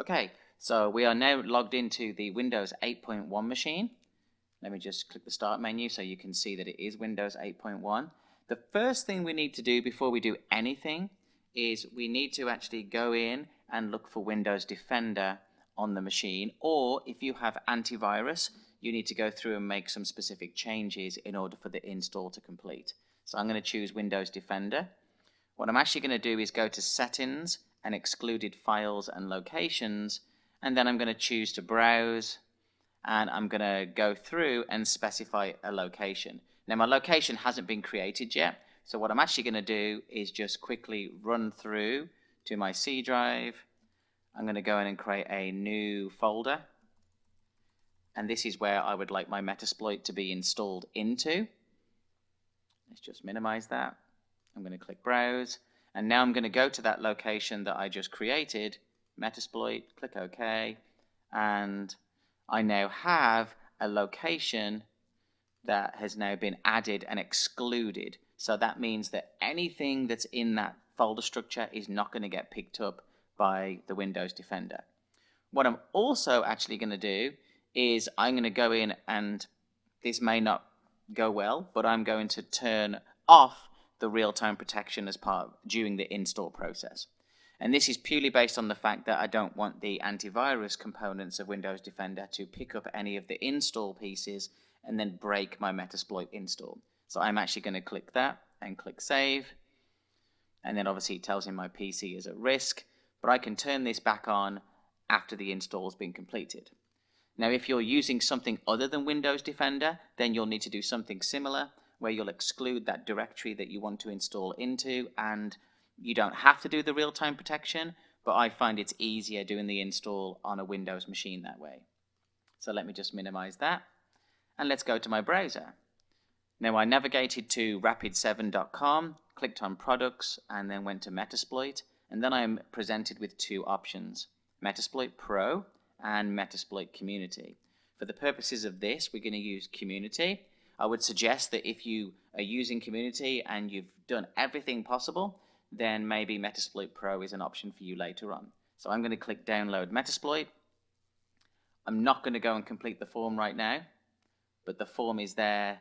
Okay, so we are now logged into the Windows 8.1 machine. Let me just click the Start menu so you can see that it is Windows 8.1. The first thing we need to do before we do anything is we need to actually go in and look for Windows Defender on the machine, or if you have antivirus, you need to go through and make some specific changes in order for the install to complete. So I'm going to choose Windows Defender. What I'm actually going to do is go to Settings and Excluded Files and Locations, and then I'm going to choose to browse, and I'm going to go through and specify a location. Now my location hasn't been created yet, so what I'm actually going to do is just quickly run through to my C drive. I'm going to go in and create a new folder, and this is where I would like my Metasploit to be installed into. Let's just minimize that. I'm going to click Browse, and now I'm going to go to that location that I just created, Metasploit, click OK, and I now have a location that has now been added and excluded. So that means that anything that's in that folder structure is not going to get picked up by the Windows Defender. What I'm also actually going to do is I'm going to go in, and this may not go well, but I'm going to turn off the real-time protection as part during the install process. And this is purely based on the fact that I don't want the antivirus components of Windows Defender to pick up any of the install pieces and then break my Metasploit install. So I'm actually going to click that and click Save. And then obviously it tells me my PC is at risk, but I can turn this back on after the install has been completed. Now, if you're using something other than Windows Defender, then you'll need to do something similar, where you'll exclude that directory that you want to install into, and you don't have to do the real-time protection, but I find it's easier doing the install on a Windows machine that way. So let me just minimize that, and let's go to my browser. Now I navigated to rapid7.com, clicked on Products, and then went to Metasploit, and then I'm presented with two options, Metasploit Pro and Metasploit Community. For the purposes of this, we're going to use Community. I would suggest that if you are using Community and you've done everything possible, then maybe Metasploit Pro is an option for you later on. So I'm going to click Download Metasploit. I'm not going to go and complete the form right now, but the form is there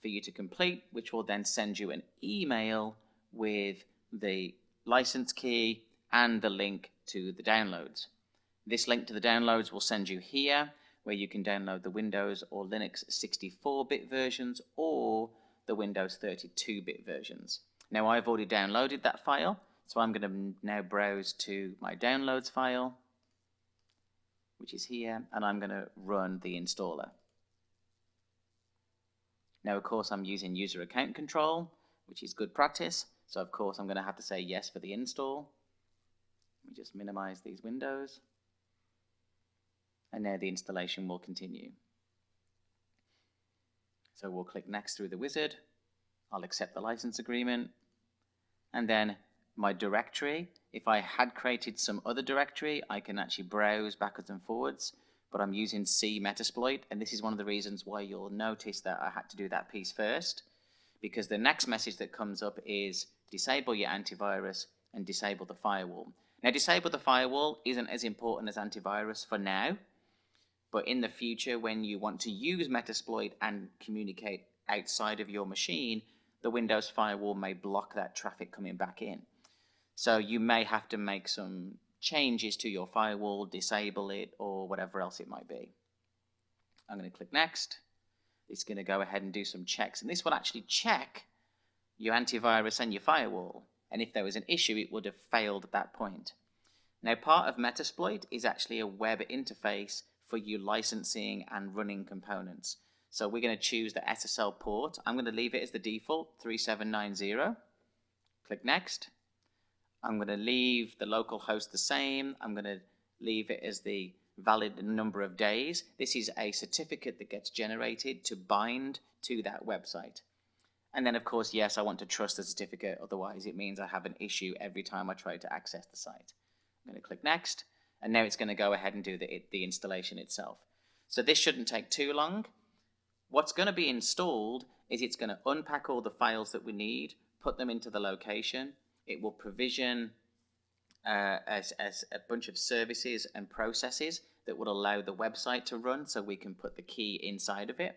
for you to complete, which will then send you an email with the license key and the link to the downloads. This link to the downloads will send you here, where you can download the Windows or Linux 64-bit versions or the Windows 32-bit versions. Now I've already downloaded that file, so I'm going to now browse to my downloads file, which is here, and I'm going to run the installer. Now of course I'm using user account control, which is good practice, so of course I'm going to have to say yes for the install. Let me just minimize these windows. And now the installation will continue. So we'll click Next through the wizard. I'll accept the license agreement. And then my directory, if I had created some other directory, I can actually browse backwards and forwards, but I'm using C Metasploit, and this is one of the reasons why you'll notice that I had to do that piece first, because the next message that comes up is disable your antivirus and disable the firewall. Now disable the firewall isn't as important as antivirus for now, but in the future, when you want to use Metasploit and communicate outside of your machine, the Windows firewall may block that traffic coming back in. So you may have to make some changes to your firewall, disable it, or whatever else it might be. I'm going to click Next. It's going to go ahead and do some checks, and this will actually check your antivirus and your firewall. And if there was an issue, it would have failed at that point. Now, part of Metasploit is actually a web interface for you licensing and running components. So we're going to choose the SSL port. I'm going to leave it as the default, 3790. Click Next. I'm going to leave the local host the same. I'm going to leave it as the valid number of days. This is a certificate that gets generated to bind to that website. And then, of course, yes, I want to trust the certificate. Otherwise, it means I have an issue every time I try to access the site. I'm going to click Next. And now it's going to go ahead and do the installation itself. So this shouldn't take too long. What's going to be installed is it's going to unpack all the files that we need, put them into the location. It will provision as a bunch of services and processes that will allow the website to run, so we can put the key inside of it.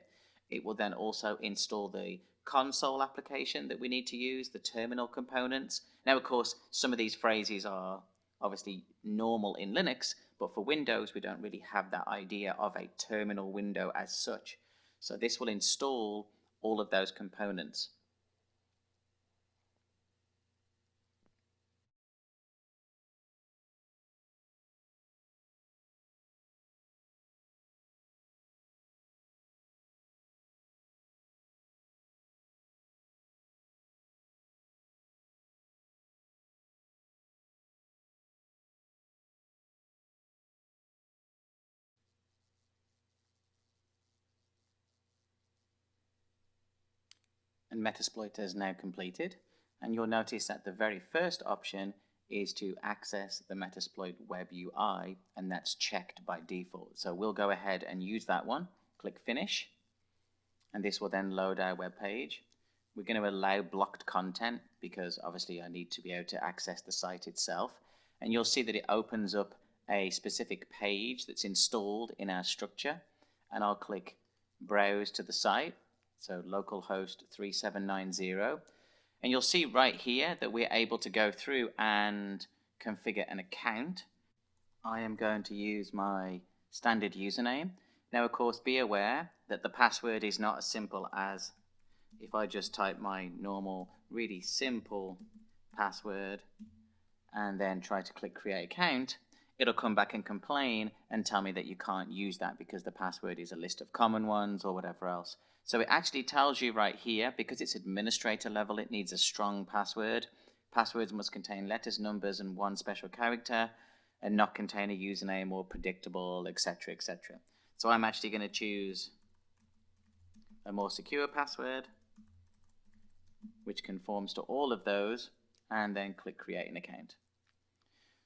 It will then also install the console application that we need to use, the terminal components. Now, of course, some of these phrases are obviously normal in Linux, but for Windows, we don't really have that idea of a terminal window as such. So this will install all of those components. And Metasploit is now completed, and you'll notice that the very first option is to access the Metasploit web UI, and that's checked by default. So we'll go ahead and use that one. Click Finish, and this will then load our web page. We're going to allow blocked content because obviously I need to be able to access the site itself, and you'll see that it opens up a specific page that's installed in our structure, and I'll click Browse to the site. So localhost 3790, and you'll see right here that we're able to go through and configure an account. I am going to use my standard username. Now, of course, be aware that the password is not as simple as if I just type my normal, really simple password and then try to click create account. It'll come back and complain and tell me that you can't use that because the password is a list of common ones or whatever else. So it actually tells you right here, because it's administrator level, it needs a strong password. Passwords must contain letters, numbers, and one special character, and not contain a username or predictable, etc., etc. So I'm actually going to choose a more secure password, which conforms to all of those, and then click create an account.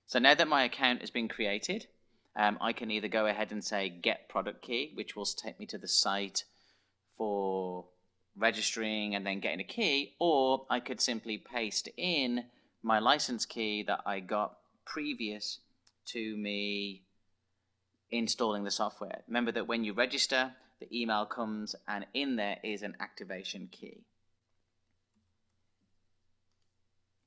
So now that my account has been created, I can either go ahead and say get product key, which will take me to the site for registering and then getting a key, or I could simply paste in my license key that I got previous to me installing the software. Remember that when you register, the email comes and in there is an activation key.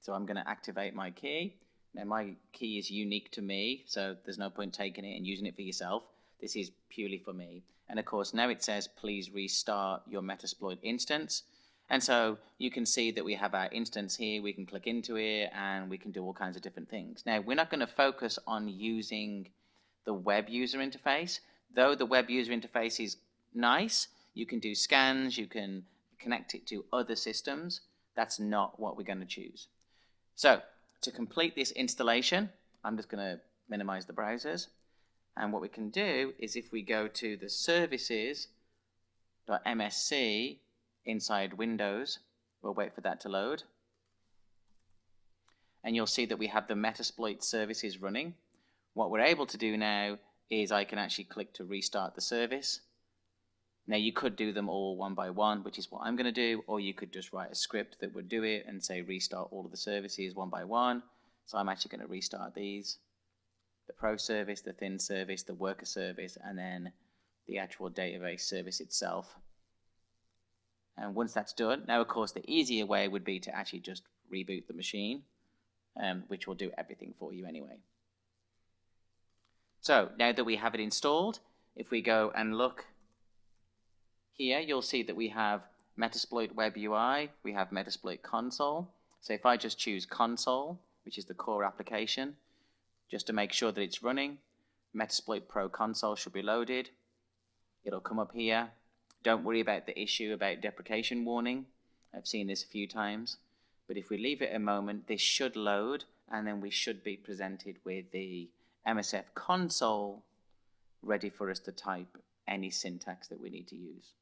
So I'm going to activate my key. Now my key is unique to me, so there's no point taking it and using it for yourself. This is purely for me. And of course, now it says, please restart your Metasploit instance. And so you can see that we have our instance here. We can click into it and we can do all kinds of different things. Now, we're not going to focus on using the web user interface. Though the web user interface is nice, you can do scans, you can connect it to other systems. That's not what we're going to choose. So to complete this installation, I'm just going to minimize the browsers. And what we can do is if we go to the services.msc inside Windows, we'll wait for that to load. And you'll see that we have the Metasploit services running. What we're able to do now is I can actually click to restart the service. Now you could do them all one by one, which is what I'm going to do, or you could just write a script that would do it and say restart all of the services one by one. So I'm actually going to restart these. The pro service, the thin service, the worker service, and then the actual database service itself. And once that's done, now of course the easier way would be to actually just reboot the machine, which will do everything for you anyway. So now that we have it installed, if we go and look here, you'll see that we have Metasploit Web UI, we have Metasploit Console. So if I just choose Console, which is the core application, just to make sure that it's running, Metasploit Pro Console should be loaded. It'll come up here. Don't worry about the issue about deprecation warning. I've seen this a few times. But if we leave it a moment, this should load, and then we should be presented with the MSF console ready for us to type any syntax that we need to use.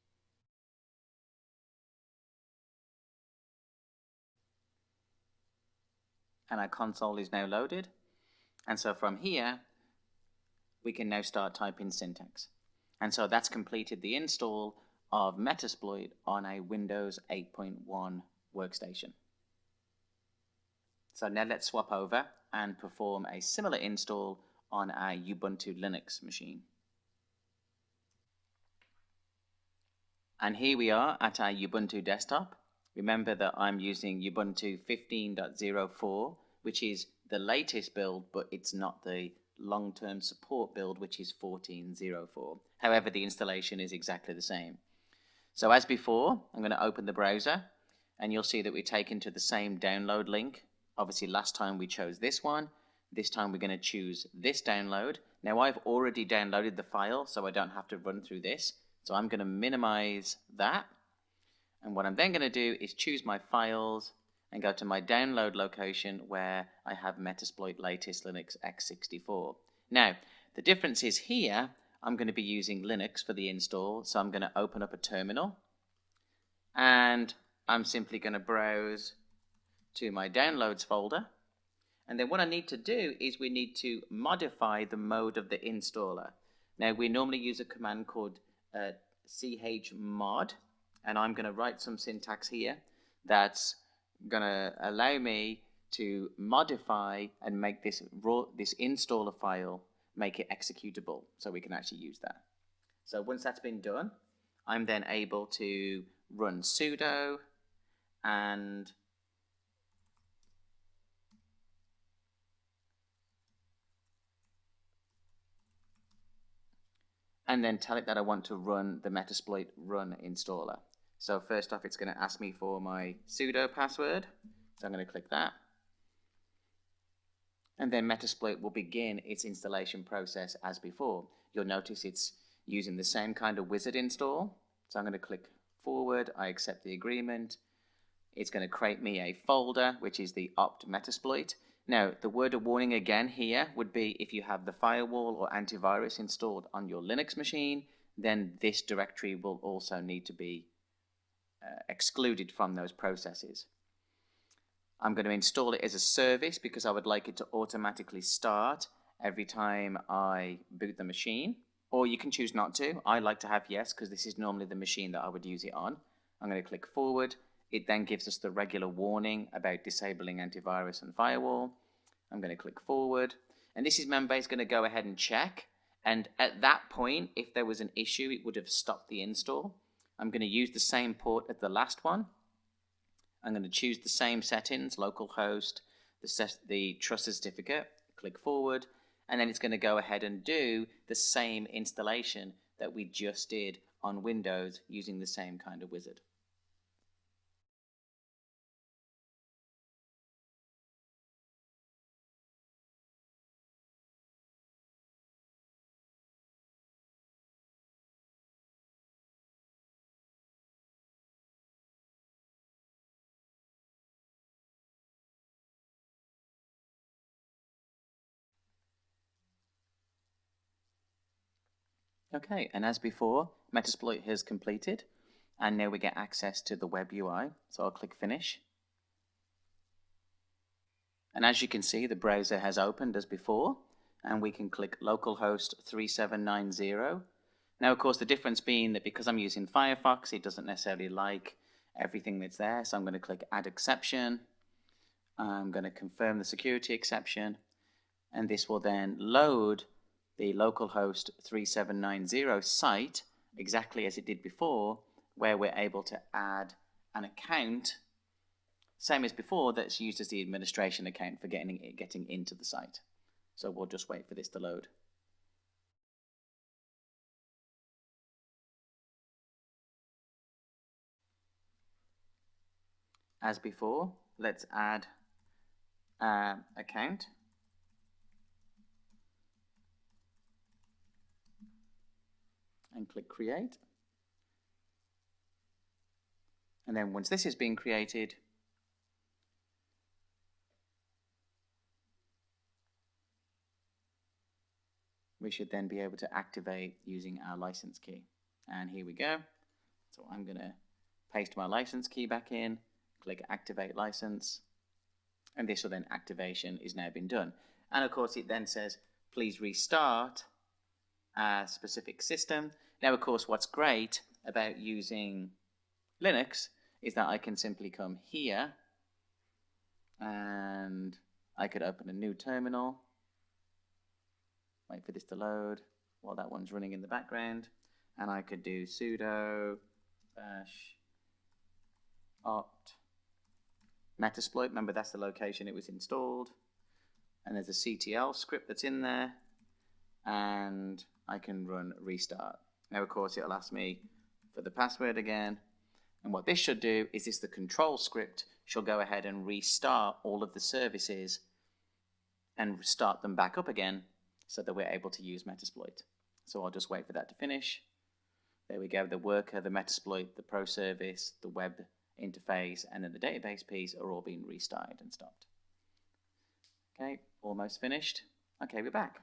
And our console is now loaded. And so from here, we can now start typing syntax. And so that's completed the install of Metasploit on a Windows 8.1 workstation. So now let's swap over and perform a similar install on our Ubuntu Linux machine. And here we are at our Ubuntu desktop. Remember that I'm using Ubuntu 15.04, which is the latest build, but it's not the long-term support build, which is 14.04. However, the installation is exactly the same. So as before, I'm going to open the browser, and you'll see that we're taken to the same download link. Obviously, last time we chose this one. This time we're going to choose this download. Now, I've already downloaded the file, so I don't have to run through this. So I'm going to minimize that. And what I'm then going to do is choose my files and go to my download location where I have Metasploit latest Linux x64. Now, the difference is here, I'm going to be using Linux for the install. So I'm going to open up a terminal. And I'm simply going to browse to my downloads folder. And then what I need to do is we need to modify the mode of the installer. Now, we normally use a command called chmod, and I'm going to write some syntax here that's going to allow me to modify and make this installer file, make it executable, so we can actually use that. So once that's been done, I'm then able to run sudo and then tell it that I want to run the Metasploit run installer. So first off, it's going to ask me for my sudo password. So I'm going to click that. And then Metasploit will begin its installation process as before. You'll notice it's using the same kind of wizard install. So I'm going to click forward. I accept the agreement. It's going to create me a folder, which is the opt Metasploit. Now, the word of warning again here would be if you have the firewall or antivirus installed on your Linux machine, then this directory will also need to be excluded from those processes. I'm going to install it as a service because I would like it to automatically start every time I boot the machine. Or you can choose not to. I like to have yes because this is normally the machine that I would use it on. I'm going to click forward. It then gives us the regular warning about disabling antivirus and firewall. I'm going to click forward. And this is Membase going to go ahead and check. And at that point, if there was an issue, it would have stopped the install. I'm going to use the same port as the last one. I'm going to choose the same settings, localhost, the trusted certificate, click forward. And then it's going to go ahead and do the same installation that we just did on Windows using the same kind of wizard. Okay, and as before, Metasploit has completed, and now we get access to the web UI. So I'll click Finish. And as you can see, the browser has opened as before, and we can click localhost 3790. Now, of course, the difference being that because I'm using Firefox, it doesn't necessarily like everything that's there. So I'm going to click Add Exception. I'm going to confirm the security exception, and this will then load the localhost 3790 site exactly as it did before, where we're able to add an account, same as before, that's used as the administration account for getting into the site. So we'll just wait for this to load. As before, let's add an account. And click Create. And then once this is being created, we should then be able to activate using our license key. And here we go. So I'm going to paste my license key back in, click Activate License, and this will then activation is now been done. And of course it then says, please restart a specific system. Now, of course, what's great about using Linux is that I can simply come here and I could open a new terminal, wait for this to load while that one's running in the background, and I could do sudo bash opt Metasploit. Remember, that's the location it was installed, and there's a CTL script that's in there, and I can run restart. Now, of course, it'll ask me for the password again, and what this should do is the control script shall go ahead and restart all of the services and start them back up again so that we're able to use Metasploit. So I'll just wait for that to finish. There we go, the worker, the Metasploit, the pro service, the web interface, and then the database piece are all being restarted and stopped. Okay, almost finished. Okay, we're back.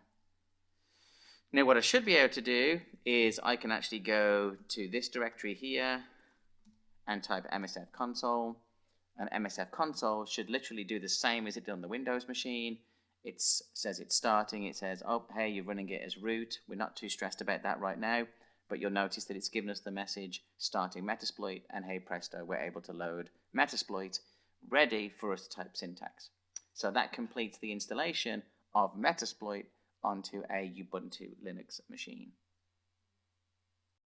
Now what I should be able to do is I can actually go to this directory here and type MSF console, and MSF console should literally do the same as it did on the Windows machine. It says it's starting, it says, oh, hey, you're running it as root. We're not too stressed about that right now, but you'll notice that it's given us the message starting Metasploit, and hey presto, we're able to load Metasploit, ready for us to type syntax. So that completes the installation of Metasploit onto a Ubuntu Linux machine.